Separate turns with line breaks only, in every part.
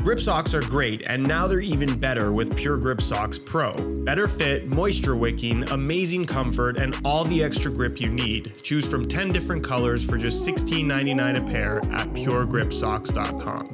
grip socks are great, and now they're even better with Pure Grip Socks Pro. Better fit, moisture wicking, amazing comfort, and all the extra grip you need. Choose from 10 different colors for just $16.99 a pair at puregripsocks.com.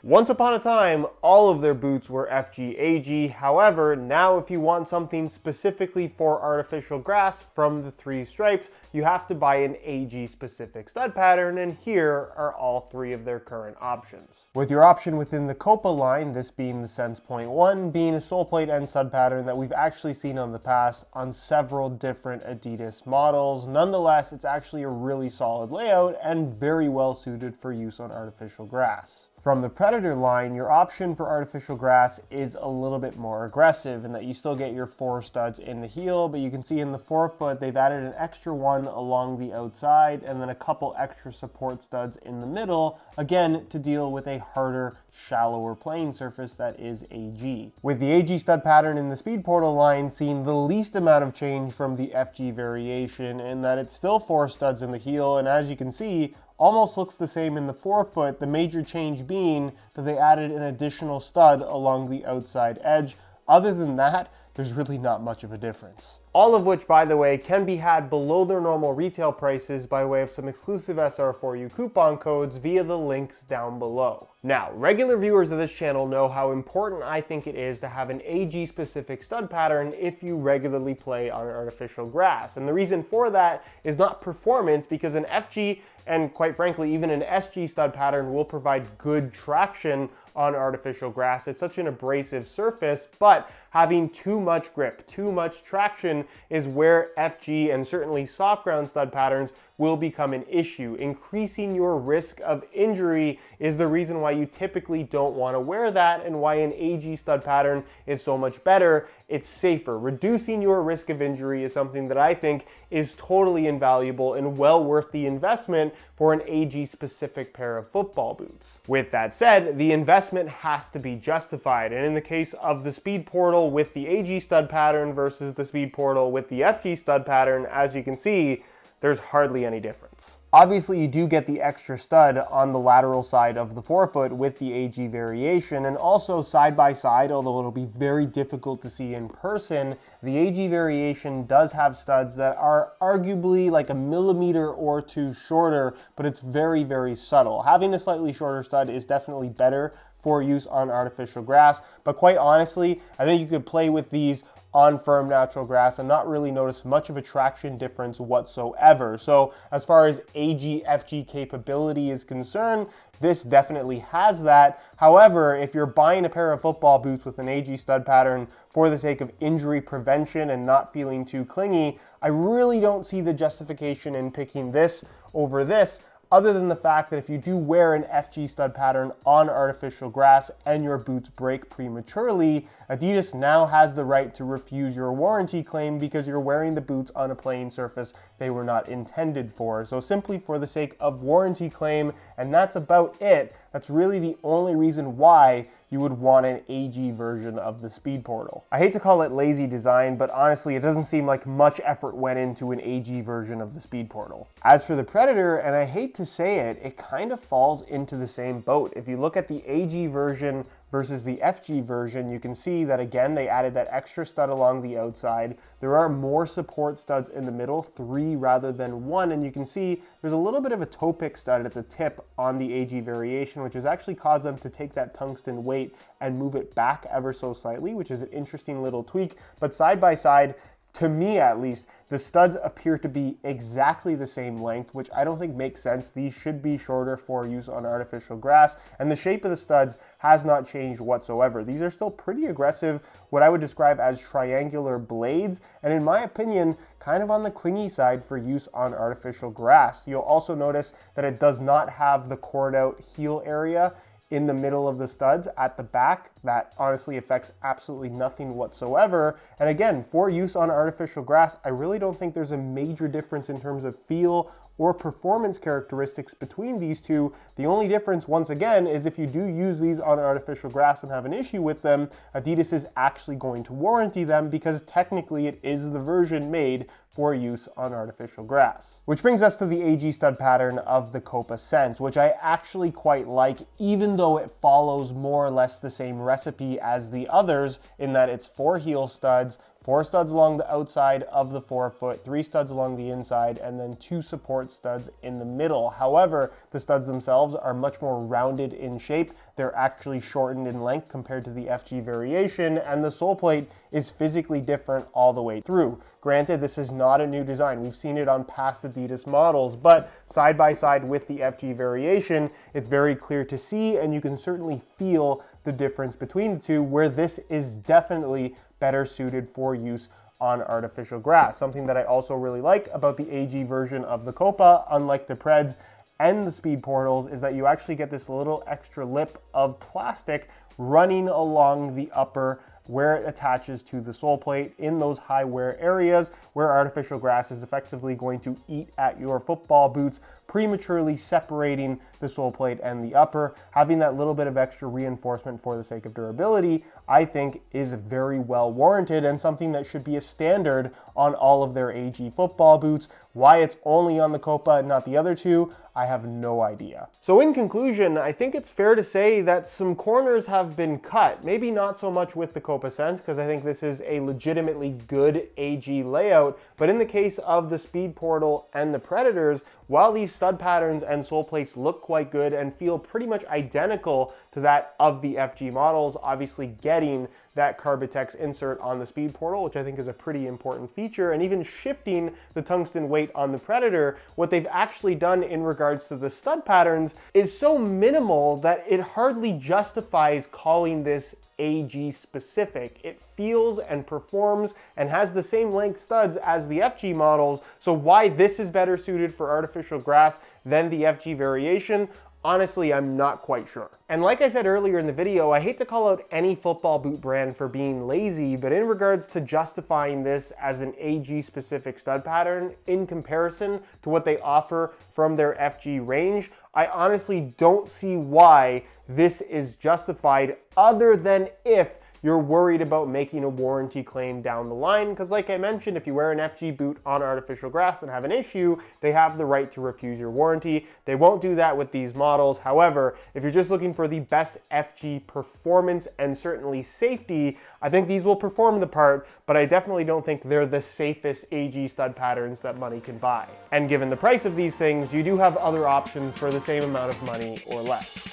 Once upon a time, all of their boots were FG AG. However, now if you want something specifically for artificial grass from the 3 stripes, you have to buy an AG specific stud pattern, and here are all 3 of their current options. With your option within the Copa line, this being the Sense.1, being a sole plate and stud pattern that we've actually seen in the past on several different Adidas models. Nonetheless, it's actually a really solid layout and very well suited for use on artificial grass. From the Predatoe line, your option for artificial grass is a little bit more aggressive in that you still get your 4 studs in the heel, but you can see in the forefoot they've added an extra one along the outside and then a couple extra support studs in the middle, again to deal with a harder, shallower playing surface that is AG. With the AG stud pattern in the Speedportal line seeing the least amount of change from the FG variation in that it's still 4 studs in the heel, and as you can see, almost looks the same in the forefoot, the major change being that they added an additional stud along the outside edge. Other than that, there's really not much of a difference. All of which, by the way, can be had below their normal retail prices by way of some exclusive SR4U coupon codes via the links down below. Now, regular viewers of this channel know how important I think it is to have an AG specific stud pattern if you regularly play on artificial grass. And the reason for that is not performance, because an FG and quite frankly even an SG stud pattern will provide good traction on artificial grass. It's such an abrasive surface, but having too much grip, too much traction is where FG and certainly soft ground stud patterns will become an issue. Increasing your risk of injury is the reason why you typically don't want to wear that and why an AG stud pattern is so much better. It's safer. Reducing your risk of injury is something that I think is totally invaluable and well worth the investment for an AG specific pair of football boots. With that said, the investment has to be justified, and in the case of the Speedportal with the AG stud pattern versus the Speedportal with the FG stud pattern, as you can see, there's hardly any difference. Obviously, you do get the extra stud on the lateral side of the forefoot with the AG variation, and also side by side, although it'll be very difficult to see in person, the AG variation does have studs that are arguably like a millimeter or 2 shorter, but it's very, very subtle. Having a slightly shorter stud is definitely better for use on artificial grass, but quite honestly, I think you could play with these on firm natural grass and not really notice much of a traction difference whatsoever. So as far as AG FG capability is concerned, this definitely has that. However, if you're buying a pair of football boots with an AG stud pattern for the sake of injury prevention and not feeling too clingy, I really don't see the justification in picking this over this, other than the fact that if you do wear an FG stud pattern on artificial grass and your boots break prematurely, Adidas now has the right to refuse your warranty claim because you're wearing the boots on a playing surface they were not intended for. So simply for the sake of warranty claim, and that's about it. That's really the only reason why you would want an AG version of the Speedportal. I hate to call it lazy design, but honestly, it doesn't seem like much effort went into an AG version of the Speedportal. As for the Predatoe, and I hate to say it, it kind of falls into the same boat. If you look at the AG version versus the FG version, you can see that again, they added that extra stud along the outside. There are more support studs in the middle, 3 rather than 1, and you can see there's a little bit of a toe pick stud at the tip on the AG variation, which has actually caused them to take that tungsten weight and move it back ever so slightly, which is an interesting little tweak. But side by side, to me at least, the studs appear to be exactly the same length, which I don't think makes sense. These should be shorter for use on artificial grass, and the shape of the studs has not changed whatsoever. These are still pretty aggressive, what I would describe as triangular blades, and in my opinion, kind of on the clingy side for use on artificial grass. You'll also notice that it does not have the cored out heel area in the middle of the studs at the back. That honestly affects absolutely nothing whatsoever. And again, for use on artificial grass, I really don't think there's a major difference in terms of feel or performance characteristics between these two. The only difference, once again, is if you do use these on artificial grass and have an issue with them, Adidas is actually going to warranty them because technically it is the version made for use on artificial grass. Which brings us to the AG stud pattern of the Copa Sense, which I actually quite like, even though it follows more or less the same recipe as the others in that it's 4 heel studs, 4 studs along the outside of the forefoot, 3 studs along the inside, and then 2 support studs in the middle. However, the studs themselves are much more rounded in shape. They're actually shortened in length compared to the FG variation, and the sole plate is physically different all the way through. Granted, this is not a new design. We've seen it on past Adidas models, but side by side with the FG variation, it's very clear to see, and you can certainly feel the difference between the two, where this is definitely better suited for use on artificial grass. Something that I also really like about the AG version of the Copa, unlike the Preds and the Speedportals, is that you actually get this little extra lip of plastic running along the upper where it attaches to the sole plate in those high wear areas where artificial grass is effectively going to eat at your football boots, prematurely separating the sole plate and the upper. Having that little bit of extra reinforcement for the sake of durability, I think is very well warranted and something that should be a standard on all of their AG football boots. Why it's only on the Copa and not the other two, I have no idea. So in conclusion, I think it's fair to say that some corners have been cut. Maybe not so much with the Copa Sense, because I think this is a legitimately good AG layout, but in the case of the Speedportal and the Predators, while these stud patterns and sole plates look quite good and feel pretty much identical to that of the FG models, obviously getting that Carbitex insert on the Speedportal, which I think is a pretty important feature, and even shifting the tungsten weight on the Predator, what they've actually done in regards to the stud patterns is so minimal that it hardly justifies calling this AG specific. It feels and performs and has the same length studs as the FG models, so why this is better suited for artificial grass than the FG variation, honestly, I'm not quite sure. And like I said earlier in the video, I hate to call out any football boot brand for being lazy, but in regards to justifying this as an AG specific stud pattern in comparison to what they offer from their FG range, I honestly don't see why this is justified, other than if you're worried about making a warranty claim down the line, because like I mentioned, if you wear an FG boot on artificial grass and have an issue, they have the right to refuse your warranty. They won't do that with these models. However, if you're just looking for the best FG performance and certainly safety, I think these will perform the part, but I definitely don't think they're the safest AG stud patterns that money can buy. And given the price of these things, you do have other options for the same amount of money or less.